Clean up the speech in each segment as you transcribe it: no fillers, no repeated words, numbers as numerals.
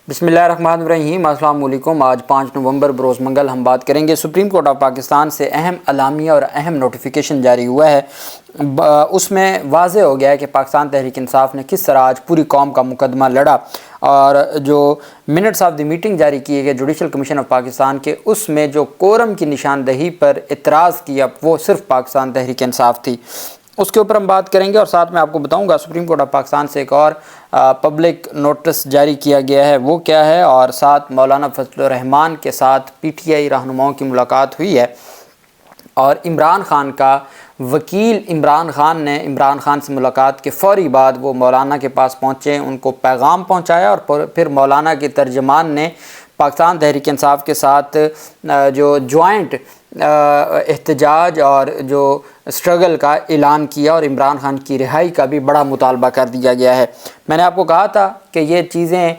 بسم اللہ الرحمن الرحیم۔ السلام علیکم۔ آج 5 نومبر بروز منگل ہم بات کریں گے سپریم کورٹ آف پاکستان سے اہم اعلامیہ اور اہم نوٹیفیکیشن جاری ہوا ہے۔ اس میں واضح ہو گیا ہے کہ پاکستان تحریک انصاف نے کس طرح آج پوری قوم کا مقدمہ لڑا، اور جو منٹس آف دی میٹنگ جاری کیے گئے جوڈیشل کمیشن آف پاکستان کے، اس میں جو کورم کی نشاندہی پر اعتراض کیا وہ صرف پاکستان تحریک انصاف تھی۔ اس کے اوپر ہم بات کریں گے، اور ساتھ میں آپ کو بتاؤں گا سپریم کورٹ آف پاکستان سے ایک اور پبلک نوٹس جاری کیا گیا ہے وہ کیا ہے، اور ساتھ مولانا فضل الرحمان کے ساتھ پی ٹی آئی رہنماؤں کی ملاقات ہوئی ہے، اور عمران خان کا وکیل عمران خان نے عمران خان سے ملاقات کے فوری بعد وہ مولانا کے پاس پہنچے، ان کو پیغام پہنچایا، اور پھر مولانا کے ترجمان نے پاکستان تحریک انصاف کے ساتھ جو جوائنٹ احتجاج اور جو اسٹرگل کا اعلان کیا، اور عمران خان کی رہائی کا بھی بڑا مطالبہ کر دیا گیا ہے۔ میں نے آپ کو کہا تھا کہ یہ چیزیں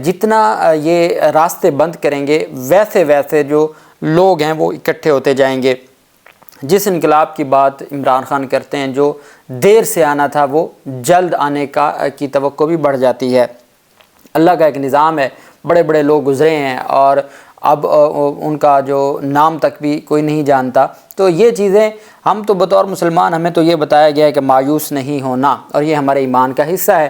جتنا یہ راستے بند کریں گے ویسے ویسے جو لوگ ہیں وہ اکٹھے ہوتے جائیں گے۔ جس انقلاب کی بات عمران خان کرتے ہیں، جو دیر سے آنا تھا وہ جلد آنے کی توقع بھی بڑھ جاتی ہے۔ اللہ کا ایک نظام ہے، بڑے بڑے لوگ گزرے ہیں اور اب ان کا جو نام تک بھی کوئی نہیں جانتا۔ تو یہ چیزیں ہم تو بطور مسلمان ہمیں تو یہ بتایا گیا ہے کہ مایوس نہیں ہونا، اور یہ ہمارے ایمان کا حصہ ہے۔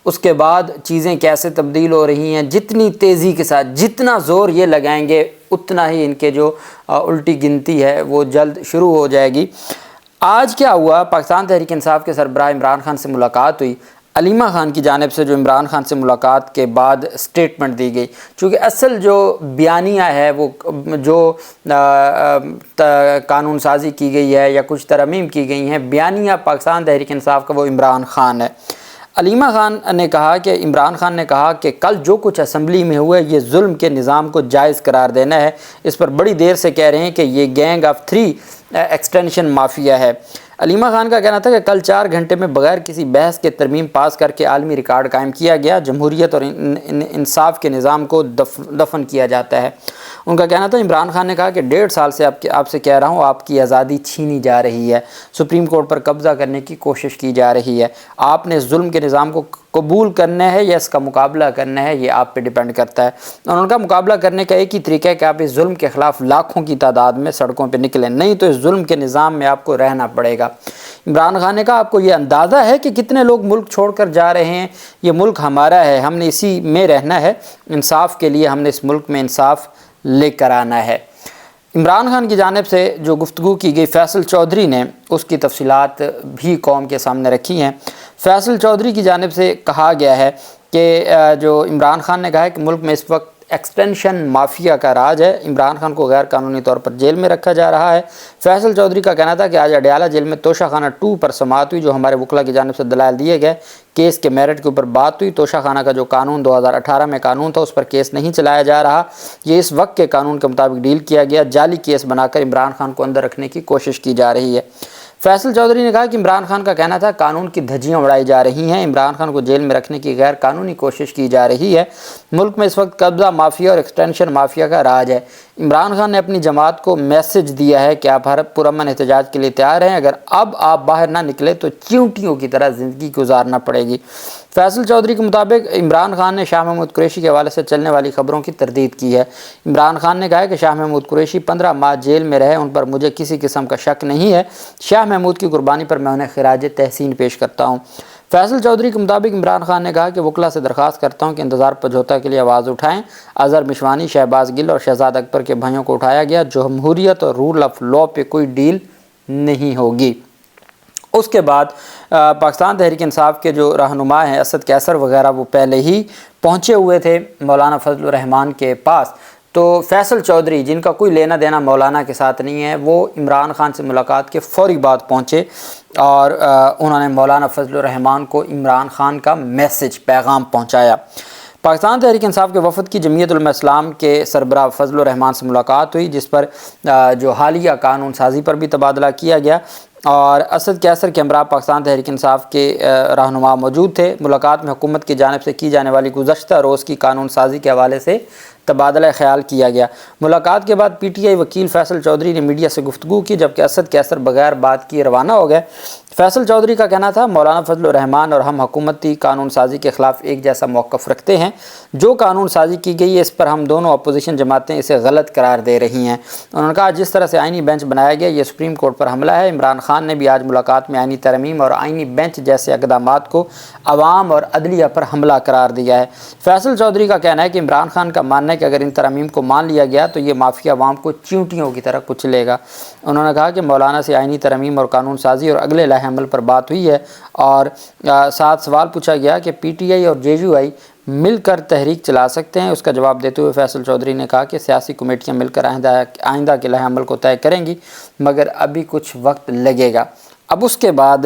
اس کے بعد چیزیں کیسے تبدیل ہو رہی ہیں، جتنی تیزی کے ساتھ جتنا زور یہ لگائیں گے اتنا ہی ان کے جو الٹی گنتی ہے وہ جلد شروع ہو جائے گی۔ آج کیا ہوا، پاکستان تحریک انصاف کے سربراہ عمران خان سے ملاقات ہوئی۔ علیمہ خان کی جانب سے جو عمران خان سے ملاقات کے بعد سٹیٹمنٹ دی گئی، چونکہ اصل جو بیانیہ ہے وہ جو قانون سازی کی گئی ہے یا کچھ ترامیم کی گئی ہیں، بیانیہ پاکستان تحریک انصاف کا وہ عمران خان ہے۔ علیمہ خان نے کہا کہ عمران خان نے کہا کہ کل جو کچھ اسمبلی میں ہوا ہے یہ ظلم کے نظام کو جائز قرار دینا ہے۔ اس پر بڑی دیر سے کہہ رہے ہیں کہ یہ گینگ آف 3 ایکسٹینشن مافیا ہے۔ علیمہ خان کا کہنا تھا کہ کل 4 گھنٹے میں بغیر کسی بحث کے ترمیم پاس کر کے عالمی ریکارڈ قائم کیا گیا، جمہوریت اور انصاف کے نظام کو دفن کیا جاتا ہے۔ ان کا کہنا تھا، عمران خان نے کہا کہ 1.5 سال سے آپ سے کہہ رہا ہوں آپ کی آزادی چھینی جا رہی ہے، سپریم کورٹ پر قبضہ کرنے کی کوشش کی جا رہی ہے، آپ نے اس ظلم کے نظام کو قبول کرنا ہے یا اس کا مقابلہ کرنا ہے، یہ آپ پہ ڈیپینڈ کرتا ہے۔ اور ان کا مقابلہ کرنے کا ایک ہی طریقہ ہے کہ آپ اس ظلم کے خلاف لاکھوں کی تعداد میں سڑکوں پہ نکلیں، نہیں تو اس ظلم کے نظام میں آپ کو رہنا پڑے گا۔ عمران خان نے کہا، آپ کو یہ اندازہ ہے کہ کتنے لوگ ملک چھوڑ کر جا رہے ہیں؟ یہ ملک ہمارا ہے، ہم نے اسی میں رہنا ہے، انصاف کے لیے ہم نے اس ملک میں انصاف لے کر آنا ہے۔ عمران خان کی جانب سے جو گفتگو کی گئی، فیصل چودھری نے اس کی تفصیلات بھی قوم کے سامنے رکھی ہیں۔ فیصل چودھری کی جانب سے کہا گیا ہے کہ جو عمران خان نے کہا ہے کہ ملک میں اس وقت ایکسٹینشن مافیا کا راج ہے، عمران خان کو غیر قانونی طور پر جیل میں رکھا جا رہا ہے۔ فیصل چودھری کا کہنا تھا کہ آج اڈیالہ جیل میں توشہ خانہ 2 پر سماعت ہوئی، جو ہمارے وکلا کی جانب سے دلائل دیے گئے، کیس کے میرٹ کے اوپر بات ہوئی۔ توشہ خانہ کا جو قانون 2018 میں قانون تھا اس پر کیس نہیں چلایا جا رہا، یہ اس وقت کے قانون کے مطابق ڈیل کیا گیا، جعلی کیس بنا کر عمران خان کو اندر رکھنے کی کوشش کی جا رہی ہے۔ فیصل چودھری نے کہا کہ عمران خان کا کہنا تھا قانون کی دھجیاں اڑائی جا رہی ہیں، عمران خان کو جیل میں رکھنے کی غیر قانونی کوشش کی جا رہی ہے، ملک میں اس وقت قبضہ مافیا اور ایکسٹینشن مافیا کا راج ہے۔ عمران خان نے اپنی جماعت کو میسج دیا ہے کہ آپ ہر پرامن احتجاج کے لیے تیار ہیں، اگر اب آپ باہر نہ نکلے تو چیونٹیوں کی طرح زندگی گزارنا پڑے گی۔ فیصل چودھری کے مطابق عمران خان نے شاہ محمود قریشی کے حوالے سے چلنے والی خبروں کی تردید کی ہے۔ عمران خان نے کہا ہے کہ شاہ محمود قریشی 15 ماہ جیل میں رہے، ان پر مجھے کسی قسم کا شک نہیں ہے، شاہ محمود کی قربانی پر میں انہیں خراج تحسین پیش کرتا ہوں۔ فیصل چودھری کے مطابق عمران خان نے کہا کہ وکلا سے درخواست کرتا ہوں کہ انتظار پجھوتا کے لیے آواز اٹھائیں۔ اظہر مشوانی، شہباز گل اور شہزاد اکبر کے بھائیوں کو اٹھایا گیا، جمہوریت اور رول آف لا پہ کوئی ڈیل نہیں ہوگی۔ اس کے بعد پاکستان تحریک انصاف کے جو رہنما ہیں اسد کیسر وغیرہ، وہ پہلے ہی پہنچے ہوئے تھے مولانا فضل الرحمان کے پاس۔ تو فیصل چودھری، جن کا کوئی لینا دینا مولانا کے ساتھ نہیں ہے، وہ عمران خان سے ملاقات کے فوری بعد پہنچے، اور انہوں نے مولانا فضل الرحمان کو عمران خان کا میسج پیغام پہنچایا۔ پاکستان تحریک انصاف کے وفد کی جمعیت علماء اسلام کے سربراہ فضل الرحمان سے ملاقات ہوئی، جس پر جو حالیہ قانون سازی پر بھی تبادلہ کیا گیا، اور اسد کیسر کے ہمراہ پاکستان تحریک انصاف کے رہنما موجود تھے۔ ملاقات میں حکومت کی جانب سے کی جانے والی گزشتہ روز کی قانون سازی کے حوالے سے تبادلہ خیال کیا گیا۔ ملاقات کے بعد پی ٹی آئی وکیل فیصل چودھری نے میڈیا سے گفتگو کی، جبکہ اسد کیسر بغیر بات کیے روانہ ہو گئے۔ فیصل چودھری کا کہنا تھا مولانا فضل الرحمان اور ہم حکومتی قانون سازی کے خلاف ایک جیسا موقف رکھتے ہیں۔ جو قانون سازی کی گئی ہے اس پر ہم دونوں اپوزیشن جماعتیں اسے غلط قرار دے رہی ہیں۔ انہوں نے کہا جس طرح سے آئینی بینچ بنایا گیا یہ سپریم کورٹ پر حملہ ہے۔ عمران خان نے بھی آج ملاقات میں آئینی ترمیم اور آئینی بینچ جیسے اقدامات کو عوام اور عدلیہ پر حملہ قرار دیا ہے۔ فیصل چودھری کا کہنا ہے کہ عمران خان کا ماننا ہے کہ اگر ان ترامیم کو مان لیا گیا تو یہ مافیا عوام کو چیونٹیوں کی طرح کچلے گا۔ انہوں نے کہا کہ مولانا سے آئینی ترمیم اور قانون سازی اور اگلے لائحہ عمل پر بات ہوئی ہے اور ساتھ سوال پوچھا گیا کہ پی ٹی آئی اور جے یو آئی مل کر تحریک چلا سکتے ہیں۔ اس کا جواب دیتے ہوئے فیصل چودھری نے کہا کہ سیاسی کمیٹیاں مل کر آئندہ کے لائحہ عمل کو طے کریں گی، مگر ابھی کچھ وقت لگے گا۔ اب اس کے بعد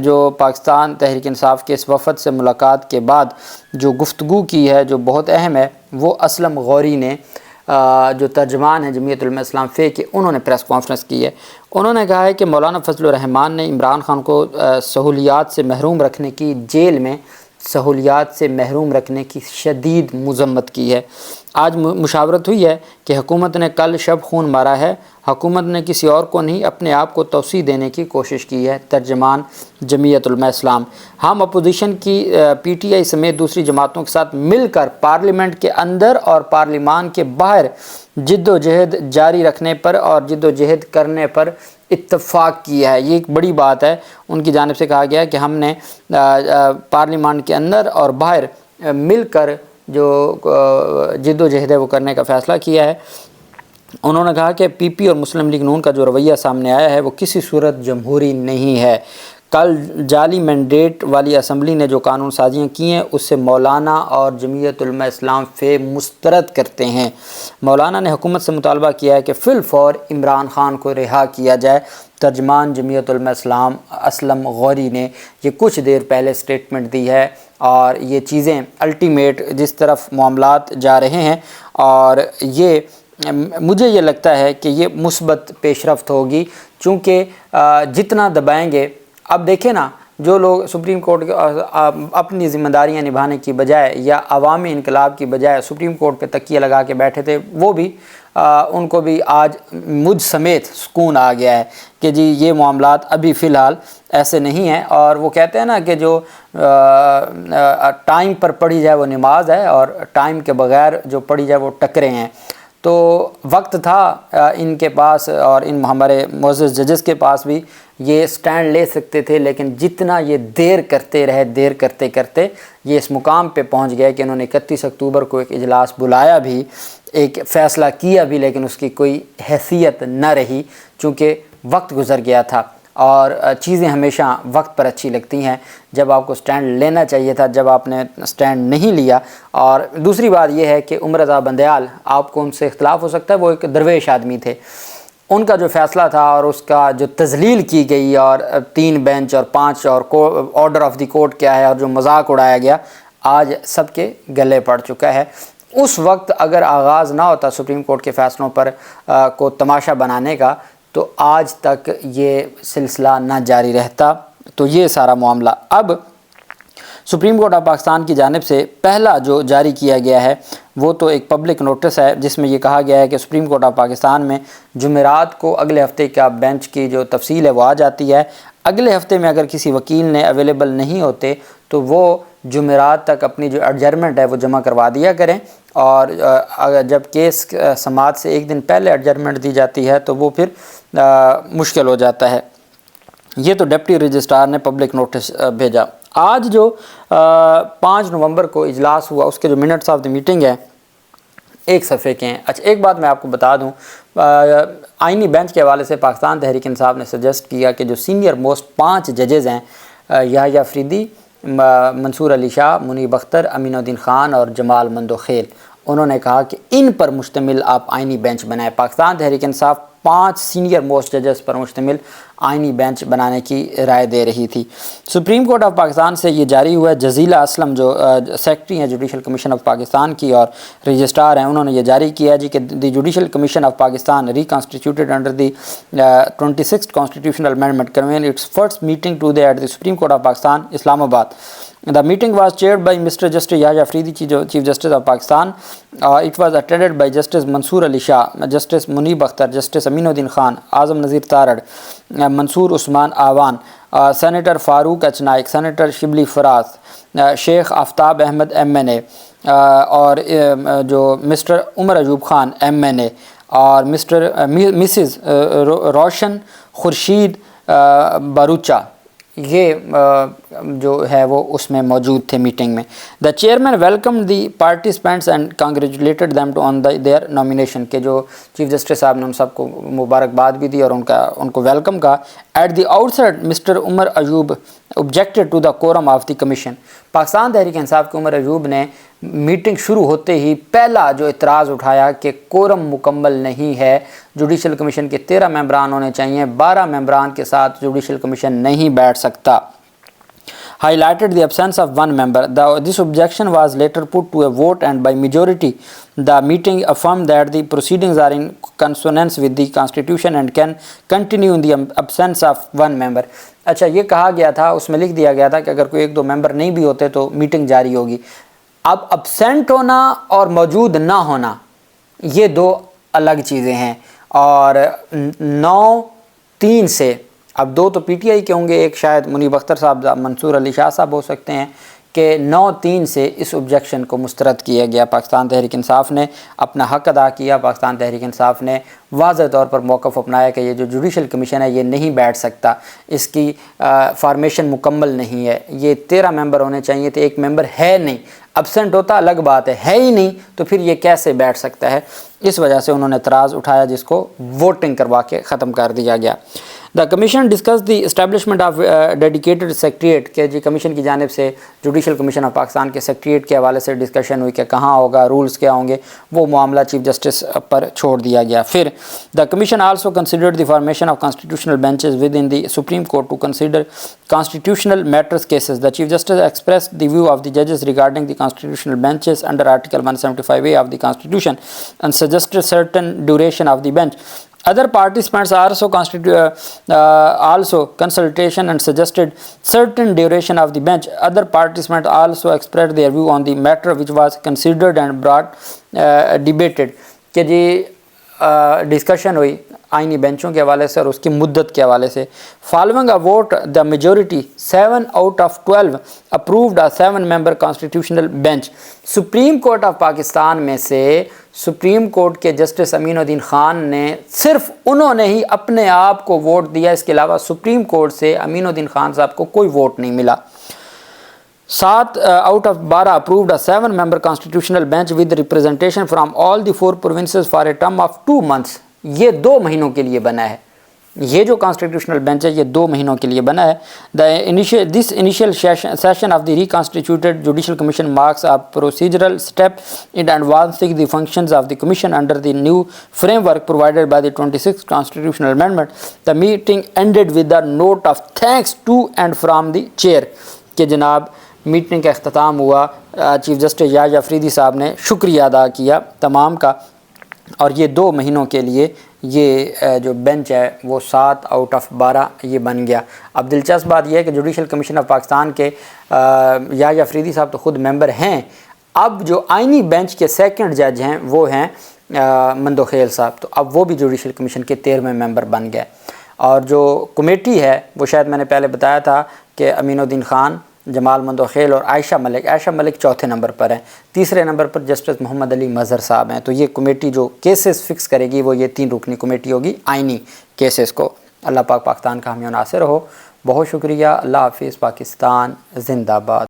جو پاکستان تحریک انصاف کے اس وفد سے ملاقات کے بعد جو گفتگو کی ہے جو بہت اہم ہے، وہ اسلم غوری نے جو ترجمان ہیں جمعیت علماء اسلام فے کے، انہوں نے پریس کانفرنس کی ہے۔ انہوں نے کہا ہے کہ مولانا فضل الرحمان نے عمران خان کو سہولیات سے محروم رکھنے کی، جیل میں سہولیات سے محروم رکھنے کی شدید مذمت کی ہے۔ آج مشاورت ہوئی ہے کہ حکومت نے کل شب خون مارا ہے، حکومت نے کسی اور کو نہیں اپنے آپ کو توسیع دینے کی کوشش کی ہے۔ ترجمان جمعیت علماء اسلام، ہم اپوزیشن کی پی ٹی آئی سمیت دوسری جماعتوں کے ساتھ مل کر پارلیمنٹ کے اندر اور پارلیمان کے باہر جد و جہد جاری رکھنے پر اور جد و جہد کرنے پر اتفاق کیا ہے۔ یہ ایک بڑی بات ہے۔ ان کی جانب سے کہا گیا ہے کہ ہم نے پارلیمان کے اندر اور باہر مل کر جو جد و جہد ہے وہ کرنے کا فیصلہ کیا ہے۔ انہوں نے کہا کہ پی پی اور مسلم لیگ نون کا جو رویہ سامنے آیا ہے وہ کسی صورت جمہوری نہیں ہے۔ کل جعلی مینڈیٹ والی اسمبلی نے جو قانون سازیاں کی ہیں اس سے مولانا اور جمعیت علماء اسلام فے مسترد کرتے ہیں۔ مولانا نے حکومت سے مطالبہ کیا ہے کہ فی الفور عمران خان کو رہا کیا جائے۔ ترجمان جمعیت علماء اسلام اسلم غوری نے یہ کچھ دیر پہلے سٹیٹمنٹ دی ہے، اور یہ چیزیں الٹیمیٹ جس طرف معاملات جا رہے ہیں، اور یہ مجھے یہ لگتا ہے کہ یہ مثبت پیش رفت ہوگی، چونکہ جتنا دبائیں گے، اب دیکھیں نا، جو لوگ سپریم کورٹ اپنی ذمہ داریاں نبھانے کی بجائے یا عوامی انقلاب کی بجائے سپریم کورٹ پہ تکیہ لگا کے بیٹھے تھے، وہ بھی ان کو بھی آج مجھ سمیت سکون آ گیا ہے کہ جی یہ معاملات ابھی فی الحال ایسے نہیں ہیں۔ اور وہ کہتے ہیں نا کہ جو ٹائم پر پڑھی جائے وہ نماز ہے، اور ٹائم کے بغیر جو پڑھی جائے وہ ٹکرے ہیں۔ تو وقت تھا ان کے پاس اور ان ہمارے معزز ججز کے پاس بھی، یہ سٹینڈ لے سکتے تھے، لیکن جتنا یہ دیر کرتے رہے، دیر کرتے کرتے یہ اس مقام پہ پہنچ گئے کہ انہوں نے 31 اکتوبر کو ایک اجلاس بلایا بھی، ایک فیصلہ کیا بھی، لیکن اس کی کوئی حیثیت نہ رہی، چونکہ وقت گزر گیا تھا۔ اور چیزیں ہمیشہ وقت پر اچھی لگتی ہیں، جب آپ کو سٹینڈ لینا چاہیے تھا، جب آپ نے سٹینڈ نہیں لیا۔ اور دوسری بات یہ ہے کہ عمر رضا بندیال، آپ کو ان سے اختلاف ہو سکتا ہے، وہ ایک درویش آدمی تھے، ان کا جو فیصلہ تھا اور اس کا جو تذلیل کی گئی، اور 3 بینچ اور 5 اور آرڈر آف دی کورٹ کیا ہے، اور جو مذاق اڑایا گیا، آج سب کے گلے پڑ چکا ہے۔ اس وقت اگر آغاز نہ ہوتا سپریم کورٹ کے فیصلوں پر کو تماشا بنانے کا، تو آج تک یہ سلسلہ نہ جاری رہتا۔ تو یہ سارا معاملہ اب سپریم کورٹ آف پاکستان کی جانب سے پہلا جو جاری کیا گیا ہے وہ تو ایک پبلک نوٹس ہے، جس میں یہ کہا گیا ہے کہ سپریم کورٹ آف پاکستان میں جمعرات کو اگلے ہفتے کا بینچ کی جو تفصیل ہے وہ آ جاتی ہے۔ اگلے ہفتے میں اگر کسی وکیل نے اویلیبل نہیں ہوتے تو وہ جمعرات تک اپنی جو ایڈجرمنٹ ہے وہ جمع کروا دیا کریں، اور جب کیس سماعت سے ایک دن پہلے ایڈجرمنٹ دی جاتی ہے تو وہ پھر مشکل ہو جاتا ہے۔ یہ تو ڈپٹی رجسٹرار نے پبلک نوٹس بھیجا۔ آج جو 5 نومبر کو اجلاس ہوا، اس کے جو منٹس آف دی میٹنگ ہے 1 صفحے کے ہیں۔ اچھا، ایک بات میں آپ کو بتا دوں، آئینی بینچ کے حوالے سے پاکستان تحریک انصاف نے سجیسٹ کیا کہ جو سینئر موسٹ 5 ججز ہیں، یحییٰ فریدی، منصور علی شاہ، منیب اختر، امین الدین خان اور جمال مندوخیل، انہوں نے کہا کہ ان پر مشتمل آپ آئینی بینچ بنائیں۔ پاکستان تحریک انصاف 5 سینئر موسٹ ججز پر مشتمل آئینی بینچ بنانے کی رائے دے رہی تھی۔ سپریم کورٹ آف پاکستان سے یہ جاری ہوا ہے۔ جزیلہ اسلم جو سیکرٹری ہیں جوڈیشل کمیشن آف پاکستان کی اور رجسٹرار ہیں، انہوں نے یہ جاری کیا ہے جی کہ the Judicial Commission of Pakistan reconstituted under the 26th constitutional amendment convene its first meeting today at the supreme Court of Pakistan Islamabad. The meeting was chaired by Mr. Justice Yahya Afridi, Chief Justice of Pakistan. It was attended by Justice Mansoor Ali Shah, Justice Munib Akhtar, Justice Aminuddin Khan, Azam Nazir Tarad, Mansoor Usman Awan, Senator Farooq Achnaik, Senator Shibli Faraz, Sheikh Aftab Ahmed MNA, اور جو mister Umar Ayub Khan MNA اور Mrs روشن خورشید باروچا، یہ جو ہے وہ اس میں موجود تھے میٹنگ میں. The chairman welcome the participants and congratulated them to on their nomination, کے جو چیف جسٹس صاحب نے ان سب کو مبارکباد بھی دی اور ان کو ویلکم کہا. At the outside mister Umar Ayub objected to the quorum of the commission. Pakistan Tehreek Insaf کے عمر ایوب نے میٹنگ شروع ہوتے ہی پہلا جو اعتراض اٹھایا کہ کورم مکمل نہیں ہے، جوڈیشل کمیشن کے 13 ممبران ہونے چاہیے، 12 ممبران کے ساتھ جوڈیشل کمیشن نہیں بیٹھ سکتا. highlighted the absence of one member. This objection was later put to a vote and by majority the meeting affirmed that the proceedings are in consonance with the constitution and can continue in the absence of one member. اچھا یہ کہا گیا تھا، اس میں لکھ دیا گیا تھا کہ اگر کوئی 1-2 ممبر نہیں بھی ہوتے تو میٹنگ جاری ہوگی. اب ابسینٹ ہونا اور موجود نہ ہونا یہ 2 الگ چیزیں ہیں. اور 9-3 سے، اب 2 تو پی ٹی آئی کے ہوں گے، ایک شاید منیب اختر صاحب، منصور علی شاہ صاحب ہو سکتے ہیں، کہ 9-3 سے اس objection کو مسترد کیا گیا. پاکستان تحریک انصاف نے اپنا حق ادا کیا. پاکستان تحریک انصاف نے واضح طور پر موقف اپنایا کہ یہ جو جوڈیشل کمیشن ہے یہ نہیں بیٹھ سکتا، اس کی فارمیشن مکمل نہیں ہے، یہ 13 ممبر ہونے چاہیے تھے، 1 ممبر ہے نہیں. ابسنٹ ہوتا الگ بات ہے ہی نہیں تو پھر یہ کیسے بیٹھ سکتا ہے. اس وجہ سے انہوں نے اعتراض اٹھایا جس کو ووٹنگ کروا کے ختم کر دیا گیا. The commission discuss the establishment of dedicated secretariat, کہ جی کمیشن کی جانب سے جوڈیشل کمیشن آف پاکستان کے سیکریٹریٹ کے حوالے سے ڈسکشن ہوئی کہ کہاں ہوگا، رولز کیا ہوں گے، وہ معاملہ چیف جسٹس پر چھوڑ دیا گیا. پھر the commission also considered the formation of constitutional benches within the supreme court to consider constitutional matters cases. The Chief Justice expressed the view of the judges regarding the constitutional benches under Article 175A of the Constitution and suggested certain duration of the bench. Other participants also consultation and suggested certain duration of the bench. Other participants also expressed their view on the matter which was considered and brought debated. کہ جی discussion ہوئی آئینی بینچوں کے حوالے سے اور اس کی مدت کے حوالے سے. Following a vote the majority 7 out of 12 approved a 7-member constitutional bench. Supreme Court of Pakistan میں سے سپریم کورٹ کے جسٹس امین الدین خان نے صرف انہوں نے ہی اپنے آپ کو ووٹ دیا، اس کے علاوہ سپریم کورٹ سے امین الدین خان صاحب کو کوئی ووٹ نہیں ملا. 7 out of 12 approved a 7-member constitutional bench with representation from all the 4 provinces for a term of 2 months. یہ 2 مہینوں کے لیے بنا ہے. یہ جو کانسٹیٹیوشنل بینچ ہے یہ 2 مہینوں کے لیے بنا ہے. This initial session of the reconstituted judicial commission marks a procedural step in advancing the functions of the commission under the new framework provided by the 26th constitutional amendment. The meeting ended with a note of thanks to and from the chair. کہ جناب meeting کا اختتام ہوا، chief justice یحییٰ افریدی صاحب نے شکریہ ادا کیا تمام کا، اور یہ 2 مہینوں کے لیے یہ جو بینچ ہے وہ 7 out of 12 یہ بن گیا. اب دلچسپ بات یہ ہے کہ جوڈیشل کمیشن آف پاکستان کے یحییٰ افریدی صاحب تو خود ممبر ہیں. اب جو آئینی بینچ کے 2nd جج ہیں وہ ہیں مندوخیل صاحب، تو اب وہ بھی جوڈیشل کمیشن کے 13ویں ممبر بن گئے. اور جو کمیٹی ہے وہ شاید میں نے پہلے بتایا تھا کہ امین الدین خان، جمال مندوخیل اور عائشہ ملک 4تھے نمبر پر ہیں. 3رے نمبر پر جسٹس محمد علی مظہر صاحب ہیں. تو یہ کمیٹی جو کیسز فکس کرے گی وہ یہ 3 رکنی کمیٹی ہوگی آئینی کیسز کو. اللہ پاک پاکستان کا حامی و ناصر ہو. بہت شکریہ. اللہ حافظ. پاکستان زندہ باد.